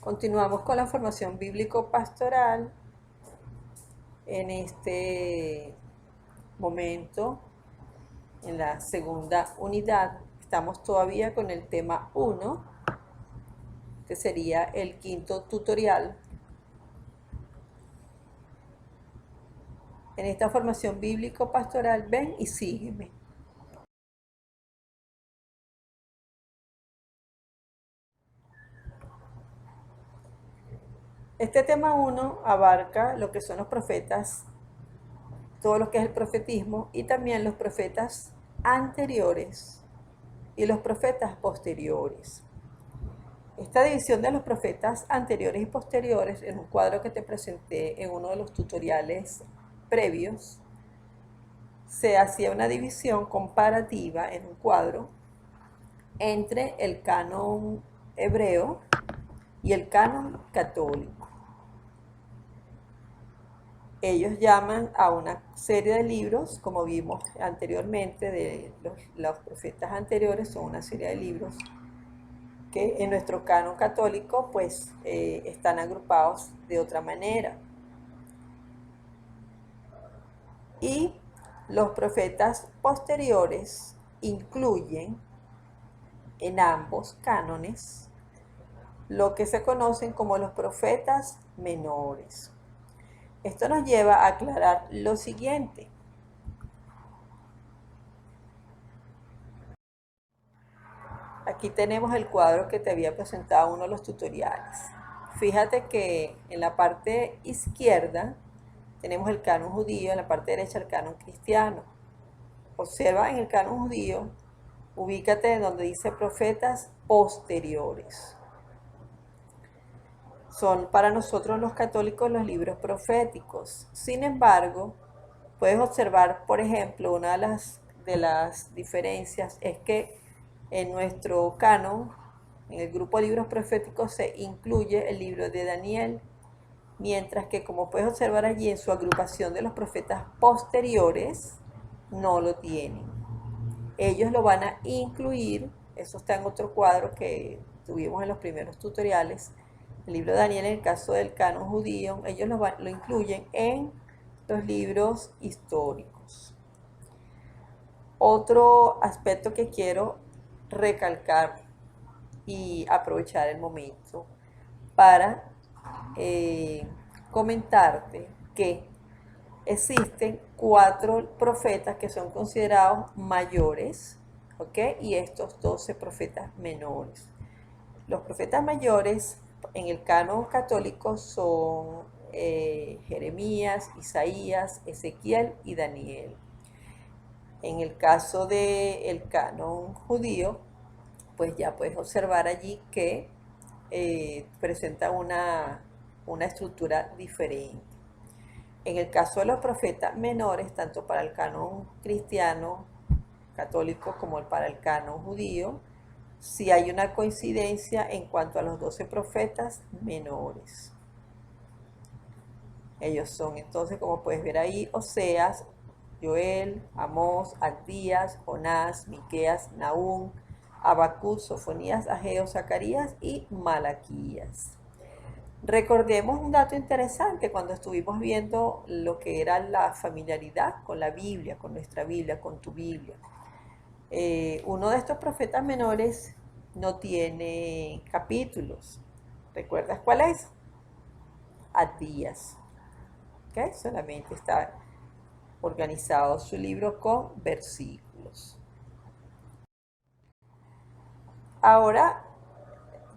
Continuamos con la formación bíblico-pastoral. En este momento, en la segunda unidad, estamos todavía con el tema 1, que sería el quinto tutorial. En esta formación bíblico-pastoral, ven y sígueme. Este tema 1 abarca lo que son los profetas, todo lo que es el profetismo, y también los profetas anteriores y los profetas posteriores. Esta división de los profetas anteriores y posteriores, en un cuadro que te presenté en uno de los tutoriales previos, se hacía una división comparativa en un cuadro entre el canon hebreo y el canon católico. Ellos llaman a una serie de libros, como vimos anteriormente, de los profetas anteriores, son una serie de libros que en nuestro canon católico pues están agrupados de otra manera. Y los profetas posteriores incluyen en ambos cánones lo que se conocen como los profetas menores. Esto nos lleva a aclarar lo siguiente. Aquí tenemos el cuadro que te había presentado en uno de los tutoriales. Fíjate que en la parte izquierda tenemos el canon judío, en la parte derecha el canon cristiano. Observa en el canon judío, ubícate en donde dice profetas posteriores. Son para nosotros los católicos los libros proféticos. Sin embargo, puedes observar, por ejemplo, una de las diferencias es que en nuestro canon, en el grupo de libros proféticos, se incluye el libro de Daniel, mientras que, como puedes observar allí, en su agrupación de los profetas posteriores, no lo tienen. Ellos lo van a incluir, eso está en otro cuadro que tuvimos en los primeros tutoriales, el libro de Daniel, en el caso del canon judío, ellos lo incluyen en los libros históricos. Otro aspecto que quiero recalcar y aprovechar el momento para comentarte que existen 4 profetas que son considerados mayores, ¿ok? Y estos 12 profetas menores. Los profetas mayores en el canon católico son Jeremías, Isaías, Ezequiel y Daniel. En el caso del canon judío, pues ya puedes observar allí que presenta una estructura diferente. En el caso de los profetas menores, tanto para el canon cristiano católico como para el canon judío, sí hay una coincidencia en cuanto a los 12 profetas menores. Ellos son entonces, como puedes ver ahí, Oseas, Joel, Amós, Abdías, Jonás, Miqueas, Nahum, Habacuc, Sofonías, Ageo, Zacarías y Malaquías. Recordemos un dato interesante cuando estuvimos viendo lo que era la familiaridad con la Biblia, con nuestra Biblia, con tu Biblia. Uno de estos profetas menores no tiene capítulos. ¿Recuerdas cuál es? Abdías. ¿Okay? Solamente está organizado su libro con versículos. Ahora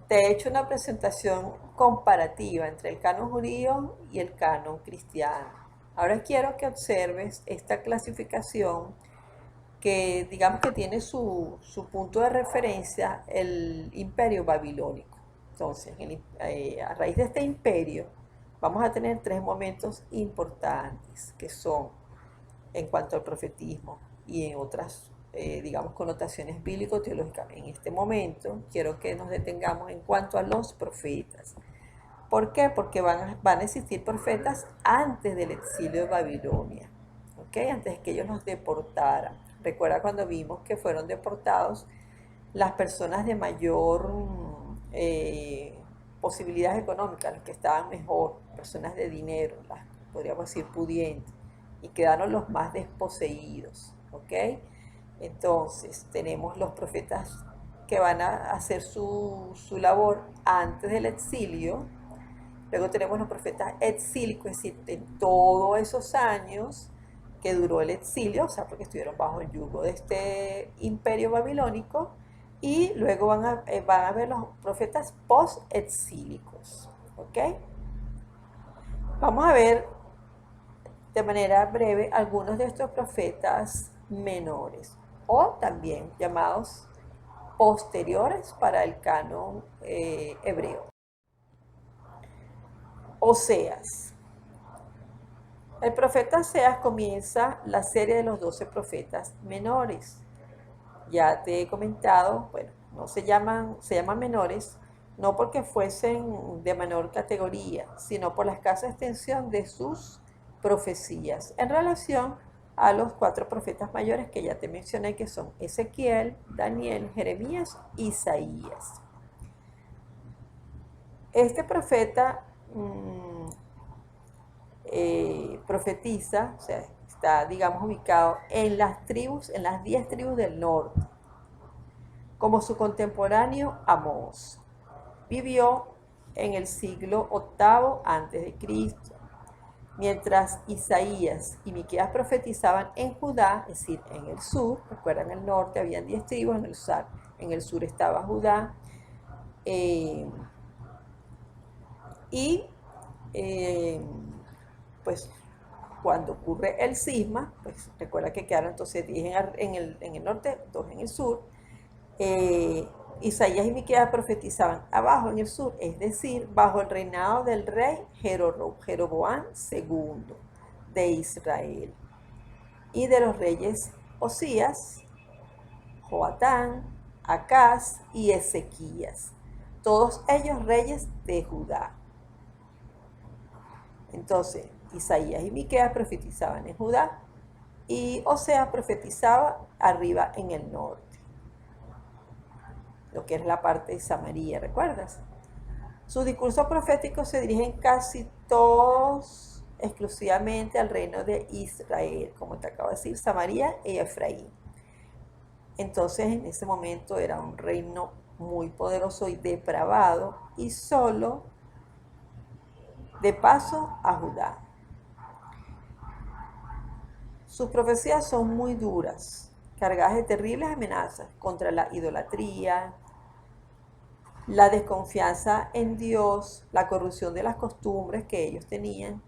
te he hecho una presentación comparativa entre el canon judío y el canon cristiano. Ahora quiero que observes esta clasificación que digamos que tiene su punto de referencia el imperio babilónico. Entonces, a raíz de este imperio vamos a tener 3 momentos importantes que son en cuanto al profetismo y en otras digamos, connotaciones bíblico-teológicas. En este momento quiero que nos detengamos en cuanto a los profetas. ¿Por qué? Porque van a existir profetas antes del exilio de Babilonia, ¿ok? Antes de que ellos los deportaran. Recuerda cuando vimos que fueron deportados las personas de mayor posibilidades económicas, los que estaban mejor, personas de dinero, las podríamos decir pudientes, y quedaron los más desposeídos, ¿ok? Entonces tenemos los profetas que van a hacer su labor antes del exilio. Luego tenemos los profetas exílicos, es decir, en todos esos años que duró el exilio, o sea, porque estuvieron bajo el yugo de este imperio babilónico. Y luego van a ver los profetas post-exílicos, ¿ok? Vamos a ver de manera breve algunos de estos profetas menores, o también llamados posteriores para el canon hebreo. Oseas. El profeta Oseas comienza la serie de los 12 profetas menores. Ya te he comentado, bueno, se llaman menores, no porque fuesen de menor categoría, sino por la escasa extensión de sus profecías en relación a los 4 profetas mayores que ya te mencioné, que son Ezequiel, Daniel, Jeremías, Isaías. Este profeta profetiza, o sea, está, digamos, ubicado en las 10 tribus del norte, como su contemporáneo Amós. Vivió en el siglo VIII a.C., mientras Isaías y Miqueas profetizaban en Judá, es decir, en el sur. Recuerdan, en el norte habían 10 tribus, en el sur estaba Judá, pues cuando ocurre el cisma, pues recuerda que quedaron entonces 10 en el norte, 2 en el sur. Isaías y Miqueas profetizaban abajo en el sur, es decir, bajo el reinado del rey Jeroboam II de Israel, y de los reyes Osías, Joatán, Acaz y Ezequías, todos ellos reyes de Judá. Entonces, Isaías y Miqueas profetizaban en Judá, y Oseas profetizaba arriba en el norte, lo que es la parte de Samaria, ¿recuerdas? Sus discursos proféticos se dirigen casi todos exclusivamente al reino de Israel, como te acabo de decir, Samaria y Efraín. Entonces, en ese momento era un reino muy poderoso y depravado, y solo de paso a Judá. Sus profecías son muy duras, cargadas de terribles amenazas contra la idolatría, la desconfianza en Dios, la corrupción de las costumbres que ellos tenían,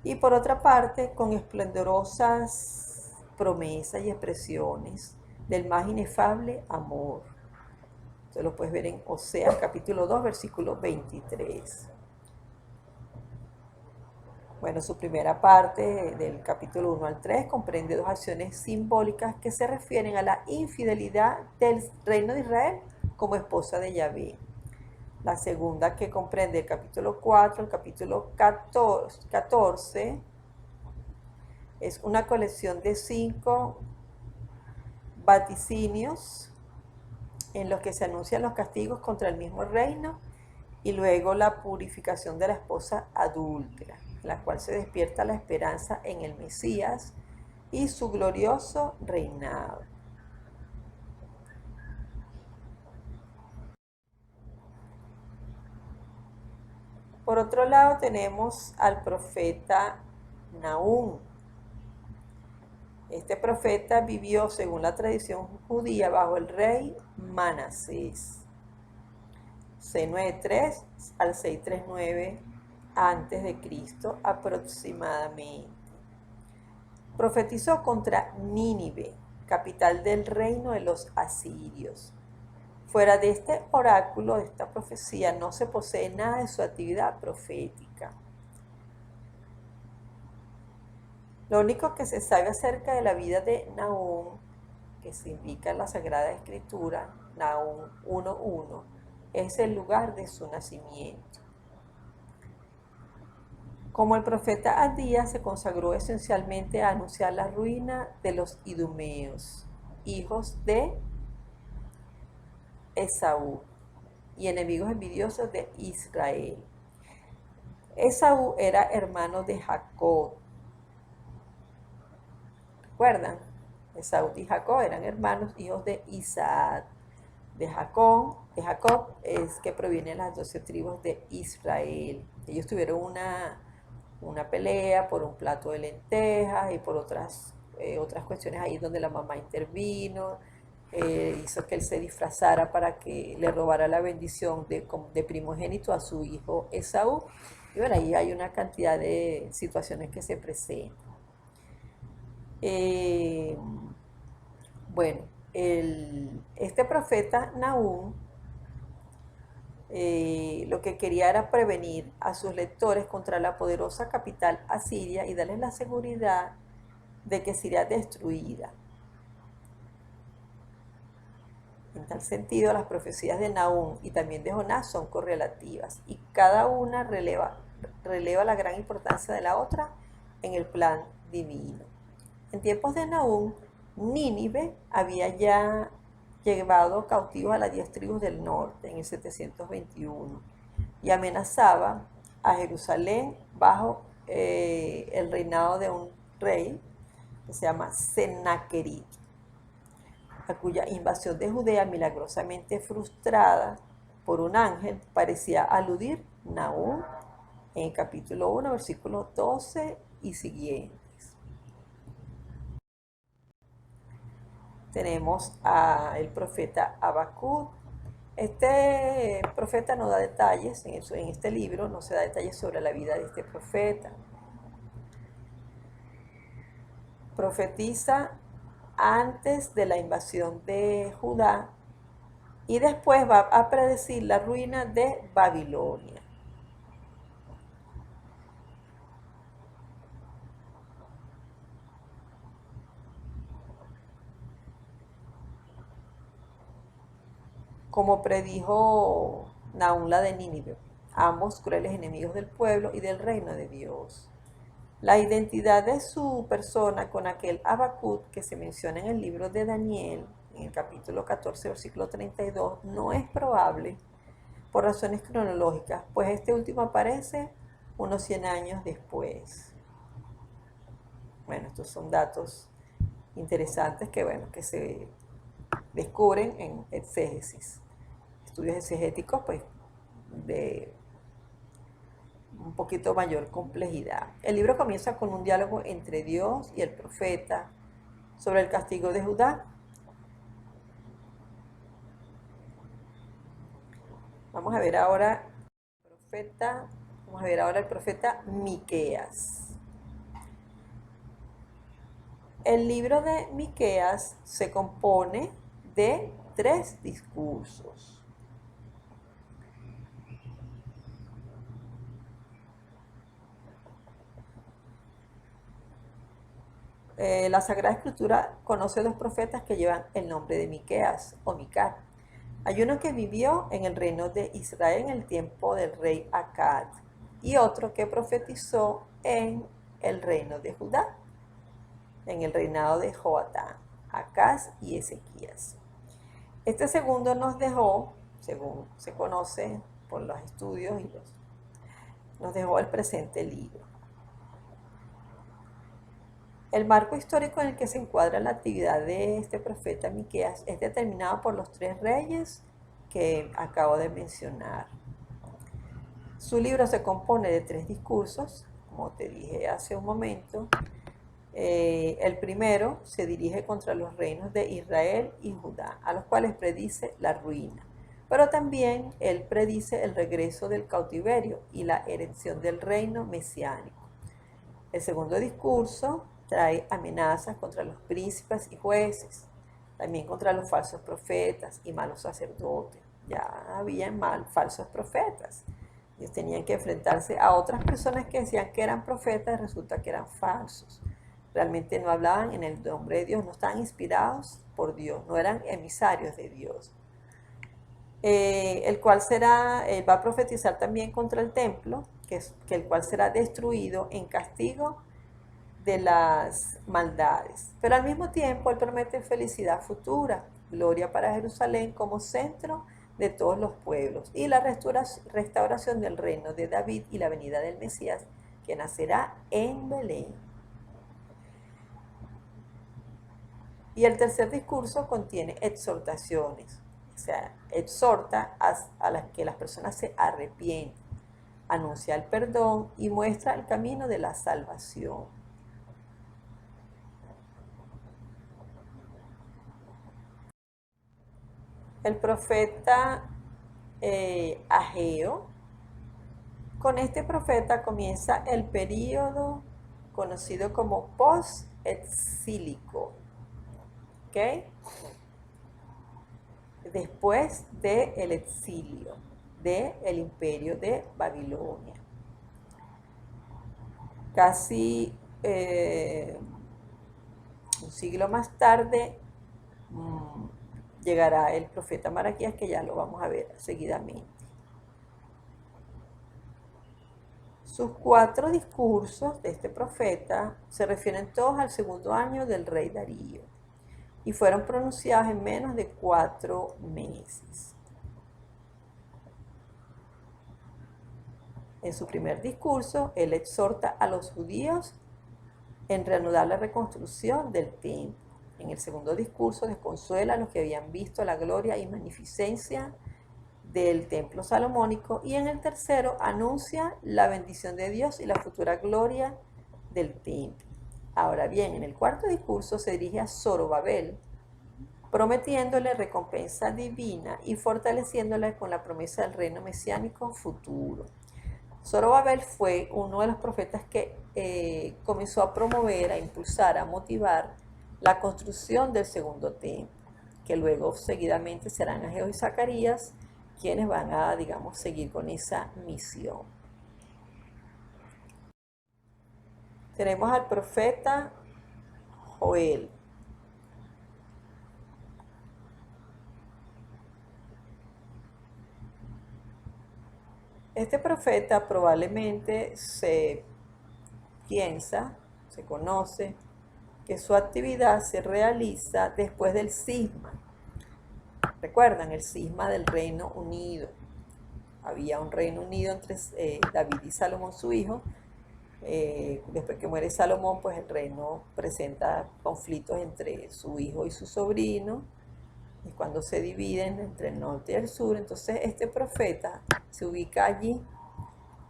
y por otra parte, con esplendorosas promesas y expresiones del más inefable amor. Esto lo puedes ver en Oseas capítulo 2, versículo 23. Bueno, su primera parte, del capítulo 1 al 3, comprende 2 acciones simbólicas que se refieren a la infidelidad del reino de Israel como esposa de Yahvé. La segunda, que comprende el capítulo 4, el capítulo 14, es una colección de 5 vaticinios en los que se anuncian los castigos contra el mismo reino, y luego la purificación de la esposa adúltera, en la cual se despierta la esperanza en el Mesías y su glorioso reinado. Por otro lado, tenemos al profeta Nahum. Este profeta vivió, según la tradición judía, bajo el rey Manasés, 693 al 639 a.C. aproximadamente. Profetizó contra Nínive, capital del reino de los asirios. Fuera de este oráculo, de esta profecía, no se posee nada de su actividad profética. Lo único que se sabe acerca de la vida de Nahum, que se indica en la Sagrada Escritura, Nahum 1:1, es el lugar de su nacimiento. Como el profeta Abdías, se consagró esencialmente a anunciar la ruina de los idumeos, hijos de Esaú, y enemigos envidiosos de Israel. Esaú era hermano de Jacob. ¿Recuerdan? Esaú y Jacob eran hermanos, hijos de Isaac. De Jacob es que provienen las 12 tribus de Israel. Ellos tuvieron una pelea por un plato de lentejas y por otras cuestiones ahí donde la mamá intervino, hizo que él se disfrazara para que le robara la bendición de primogénito a su hijo Esaú. Y bueno, ahí hay una cantidad de situaciones que se presentan. Bueno, este profeta Nahum lo que quería era prevenir a sus lectores contra la poderosa capital asiria y darles la seguridad de que sería destruida. En tal sentido, las profecías de Nahum y también de Jonás son correlativas y cada una releva la gran importancia de la otra en el plan divino. En tiempos de Nahum, Nínive había ya llevado cautivos a las 10 tribus del norte en el 721 y amenazaba a Jerusalén bajo el reinado de un rey que se llama Sennacherib, a cuya invasión de Judea, milagrosamente frustrada por un ángel, parecía aludir Nahum en el capítulo 1, versículos 12 y siguientes. Tenemos al profeta Habacuc. Este profeta no da detalles, en este libro no se da detalles sobre la vida de este profeta. Profetiza antes de la invasión de Judá y después va a predecir la ruina de Babilonia. Como predijo Nahum la de Nínive, ambos crueles enemigos del pueblo y del reino de Dios. La identidad de su persona con aquel Habacuc que se menciona en el libro de Daniel, en el capítulo 14, versículo 32, no es probable por razones cronológicas, pues este último aparece unos 100 años después. Bueno, estos son datos interesantes que se descubren en exégesis, estudios exegéticos pues de un poquito mayor complejidad. El libro comienza con un diálogo entre Dios y el profeta sobre el castigo de Judá. Vamos a ver ahora el profeta Miqueas. El libro de Miqueas se compone de 3 discursos. La Sagrada Escritura conoce 2 profetas que llevan el nombre de Miqueas o Micar. Hay uno que vivió en el reino de Israel en el tiempo del rey Acad y otro que profetizó en el reino de Judá, en el reinado de Joatán, Acaz y Ezequías. Este segundo nos dejó, según se conoce por los estudios, nos dejó el presente libro. El marco histórico en el que se encuadra la actividad de este profeta Miqueas es determinado por los 3 reyes que acabo de mencionar. Su libro se compone de 3 discursos, como te dije hace un momento. El primero se dirige contra los reinos de Israel y Judá, a los cuales predice la ruina. Pero también él predice el regreso del cautiverio y la erección del reino mesiánico. El segundo discurso trae amenazas contra los príncipes y jueces, también contra los falsos profetas y malos sacerdotes. Ya había falsos profetas. Ellos tenían que enfrentarse a otras personas que decían que eran profetas y resulta que eran falsos. Realmente no hablaban en el nombre de Dios, no estaban inspirados por Dios, no eran emisarios de Dios. El cual va a profetizar también contra el templo, que el cual será destruido en castigo de las maldades. Pero al mismo tiempo él promete felicidad futura, gloria para Jerusalén como centro de todos los pueblos, y la restauración del reino de David y la venida del Mesías, que nacerá en Belén. Y el tercer discurso contiene exhortaciones, o sea, exhorta a las que las personas se arrepienten, anuncia el perdón y muestra el camino de la salvación. El profeta Ageo, con este profeta comienza el período conocido como post-exílico, ¿ok? Después del exilio del imperio de Babilonia. Casi un siglo más tarde llegará el profeta Malaquías, que ya lo vamos a ver seguidamente. Sus 4 discursos de este profeta se refieren todos al segundo año del rey Darío y fueron pronunciados en menos de 4 meses. En su primer discurso, él exhorta a los judíos en reanudar la reconstrucción del templo. En el segundo discurso, desconsuela a los que habían visto la gloria y magnificencia del templo salomónico, y en el tercero anuncia la bendición de Dios y la futura gloria del templo. Ahora bien, en el cuarto discurso se dirige a Zorobabel, prometiéndole recompensa divina y fortaleciéndole con la promesa del reino mesiánico futuro. Zorobabel fue uno de los profetas que comenzó a promover, a impulsar, a motivar la construcción del segundo templo, que luego seguidamente serán Ageo y Zacarías quienes van a, digamos, seguir con esa misión. Tenemos al profeta Joel. Este profeta probablemente se conoce que su actividad se realiza después del cisma. ¿Recuerdan? El cisma del Reino Unido. Había un Reino Unido entre David y Salomón, su hijo. Después que muere Salomón, pues el reino presenta conflictos entre su hijo y su sobrino. Y cuando se dividen entre el norte y el sur, entonces este profeta se ubica allí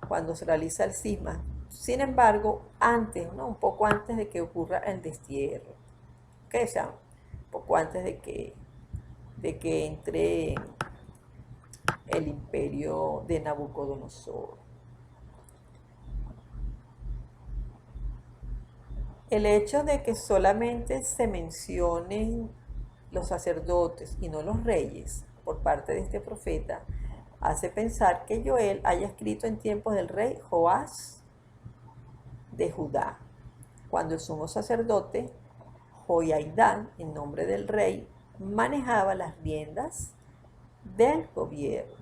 cuando se realiza el cisma. Sin embargo, antes, ¿no? Un poco antes de que ocurra el destierro. ¿Okay? O sea, un poco antes de que entre el imperio de Nabucodonosor. El hecho de que solamente se mencionen los sacerdotes y no los reyes por parte de este profeta hace pensar que Joel haya escrito en tiempos del rey Joás de Judá, cuando el sumo sacerdote Joiada, en nombre del rey, manejaba las riendas del gobierno.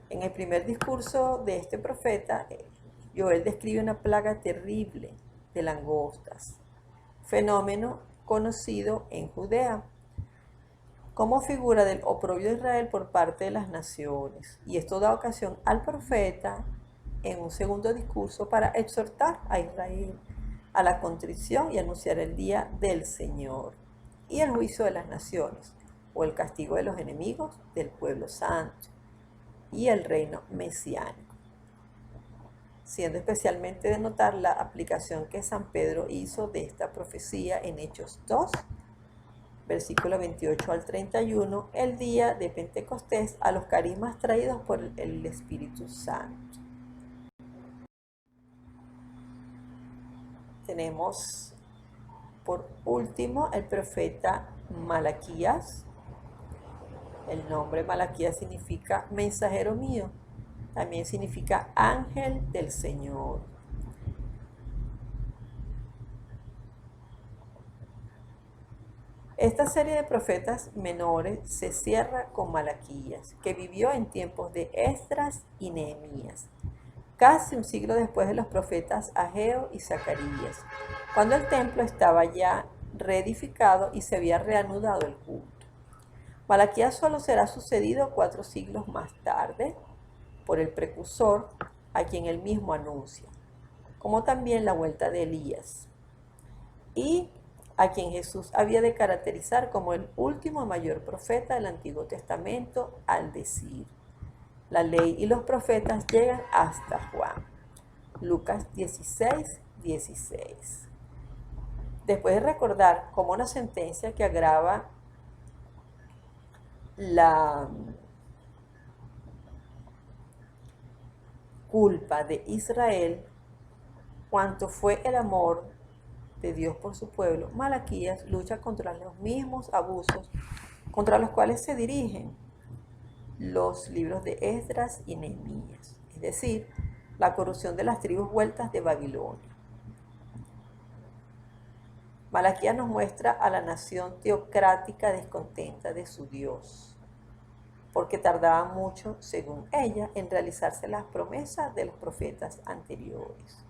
En el primer discurso de este profeta, Joel describe una plaga terrible de langostas, fenómeno conocido en Judea como figura del oprobio de Israel por parte de las naciones. Y esto da ocasión al profeta en un segundo discurso para exhortar a Israel a la contrición y anunciar el día del Señor y el juicio de las naciones, o el castigo de los enemigos del pueblo santo y el reino mesiánico, siendo especialmente de notar la aplicación que San Pedro hizo de esta profecía en Hechos 2, versículo 28 al 31, el día de Pentecostés, a los carismas traídos por el Espíritu Santo. Tenemos por último el profeta Malaquías. El nombre Malaquías significa mensajero mío, también significa ángel del Señor. Esta serie de profetas menores se cierra con Malaquías, que vivió en tiempos de Esdras y Nehemías, casi un siglo después de los profetas Ageo y Zacarías, cuando el templo estaba ya reedificado y se había reanudado el culto. Malaquías solo será sucedido 4 siglos más tarde por el precursor, a quien él mismo anuncia, como también la vuelta de Elías, y a quien Jesús había de caracterizar como el último mayor profeta del Antiguo Testamento, al decir: la ley y los profetas llegan hasta Juan. Lucas 16, 16. Después de recordar como una sentencia que agrava la culpa de Israel, cuanto fue el amor de Dios por su pueblo, Malaquías lucha contra los mismos abusos contra los cuales se dirigen los libros de Esdras y Nehemías, es decir, la corrupción de las tribus vueltas de Babilonia. Malaquías nos muestra a la nación teocrática descontenta de su Dios, porque tardaba mucho, según ella, en realizarse las promesas de los profetas anteriores.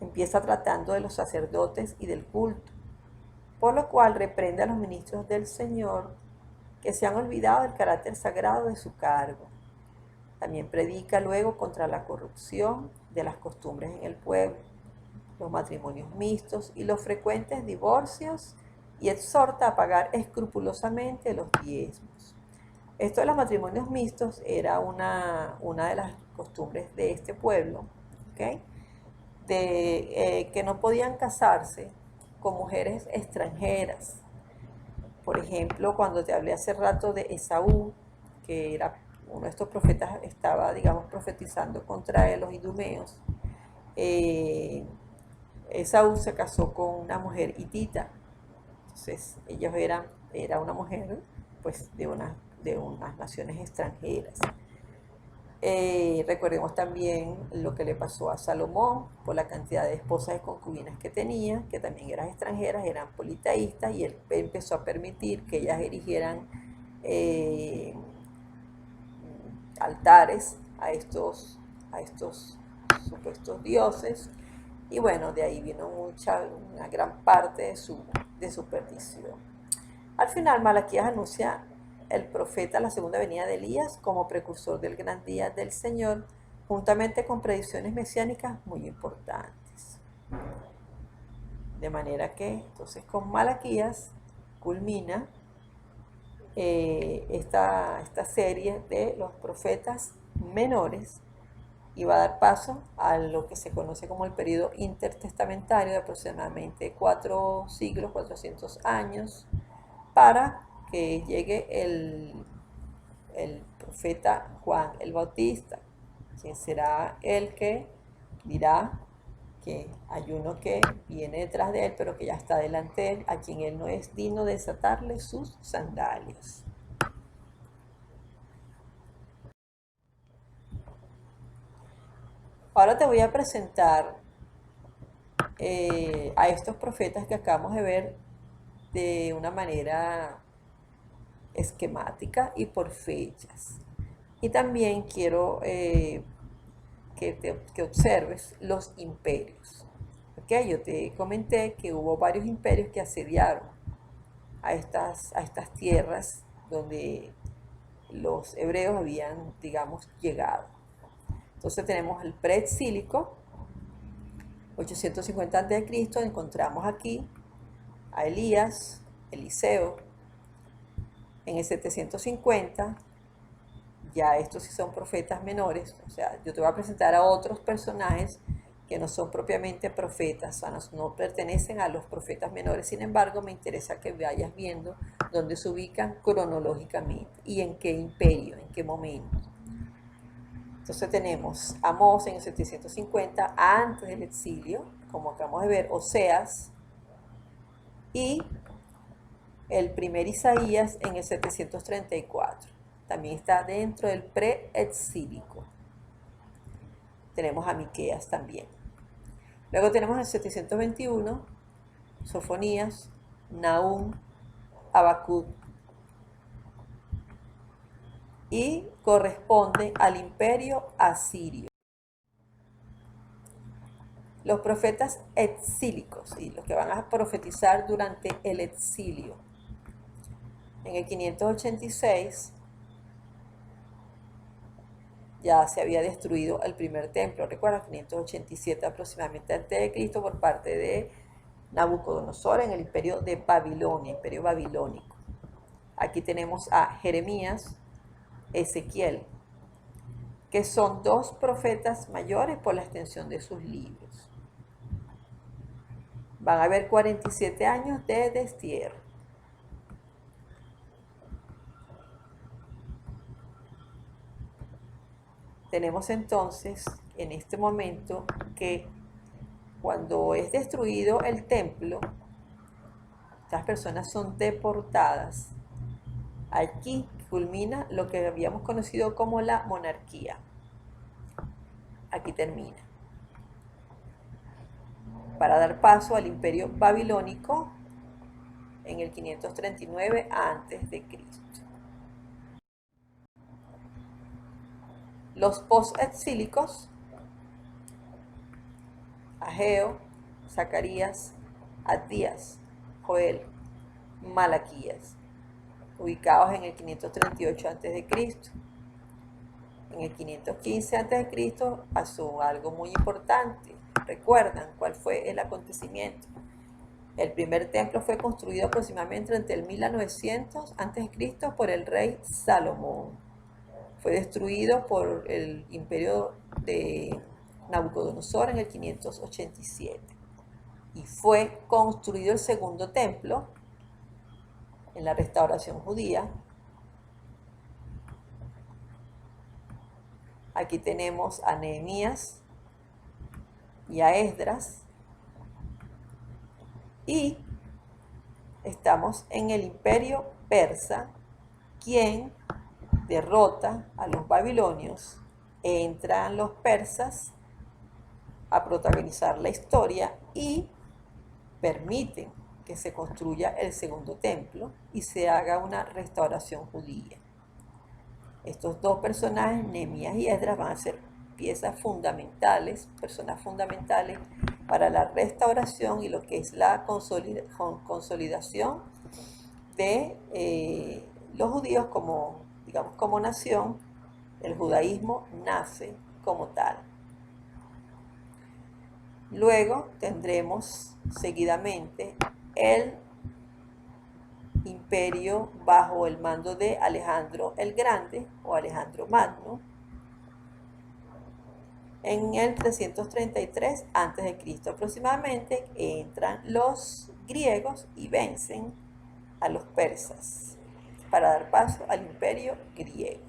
Empieza tratando de los sacerdotes y del culto, por lo cual reprende a los ministros del Señor que se han olvidado del carácter sagrado de su cargo. También predica luego contra la corrupción de las costumbres en el pueblo, los matrimonios mixtos y los frecuentes divorcios, y exhorta a pagar escrupulosamente los diezmos. Esto de los matrimonios mixtos era una de las costumbres de este pueblo, ¿okay? Que no podían casarse con mujeres extranjeras. Por ejemplo, cuando te hablé hace rato de Esaú, que era uno de estos profetas, estaba, digamos, profetizando contra los idumeos. Esaú se casó con una mujer hitita. Entonces, era una mujer, pues, de unas naciones extranjeras. Recordemos también lo que le pasó a Salomón por la cantidad de esposas y concubinas que tenía, que también eran extranjeras, eran politeístas, y él empezó a permitir que ellas erigieran altares a estos supuestos dioses. Y bueno, de ahí vino una gran parte de su perdición. Al final, Malaquías anuncia el profeta la segunda venida de Elías como precursor del gran día del Señor, juntamente con predicciones mesiánicas muy importantes. De manera que, entonces, con Malaquías culmina esta serie de los profetas menores, y va a dar paso a lo que se conoce como el periodo intertestamentario de aproximadamente 4 siglos, 400 años, para que llegue el profeta Juan el Bautista, quien será el que dirá que hay uno que viene detrás de él, pero que ya está delante de él, a quien él no es digno de desatarle sus sandalias. Ahora te voy a presentar a estos profetas que acabamos de ver de una manera esquemática y por fechas. Y también quiero que observes los imperios. ¿Okay? Yo te comenté que hubo varios imperios que asediaron a estas tierras donde los hebreos habían, digamos, llegado. Entonces tenemos el preexílico, 850 a.C., encontramos aquí a Elías, Eliseo. En el 750, ya estos sí son profetas menores, o sea, yo te voy a presentar a otros personajes que no son propiamente profetas, o sea, no pertenecen a los profetas menores. Sin embargo, me interesa que vayas viendo dónde se ubican cronológicamente y en qué imperio, en qué momento. Entonces tenemos Amós en el 750, antes del exilio, como acabamos de ver, Oseas, y el primer Isaías en el 734. También está dentro del preexílico. Tenemos a Miqueas también. Luego tenemos el 721, Sofonías, Nahum, Habacuc, y corresponde al imperio asirio. Los profetas exílicos, y los que van a profetizar durante el exilio. En el 586 ya se había destruido el primer templo, recuerda, 587 aproximadamente antes de Cristo por parte de Nabucodonosor en el imperio de Babilonia, imperio babilónico. Aquí tenemos a Jeremías, Ezequiel, que son dos profetas mayores por la extensión de sus libros. Van a haber 47 años de destierro. Tenemos entonces en este momento que cuando es destruido el templo, estas personas son deportadas. Aquí culmina lo que habíamos conocido como la monarquía. Aquí termina. Para dar paso al imperio babilónico en el 539 a.C. Los post-exílicos, Ageo, Zacarías, Abdías, Joel, Malaquías, ubicados en el 538 a.C. En el 515 a.C. pasó algo muy importante. ¿Recuerdan cuál fue el acontecimiento? El primer templo fue construido aproximadamente entre el 1000 a 900 a.C. por el rey Salomón. Fue destruido por el imperio de Nabucodonosor en el 587. Y fue construido el segundo templo en la restauración judía. Aquí tenemos a Nehemías y a Esdras. Y estamos en el imperio persa, quien derrota a los babilonios. Entran los persas a protagonizar la historia y permiten que se construya el segundo templo y se haga una restauración judía. Estos dos personajes, Nehemías y Esdras, van a ser piezas fundamentales, personas fundamentales para la restauración y lo que es la consolidación de los judíos como, digamos, como nación. El judaísmo nace como tal. Luego tendremos seguidamente el imperio bajo el mando de Alejandro el Grande o Alejandro Magno en el 333 a.C. aproximadamente. Entran los griegos y vencen a los persas para dar paso al imperio griego.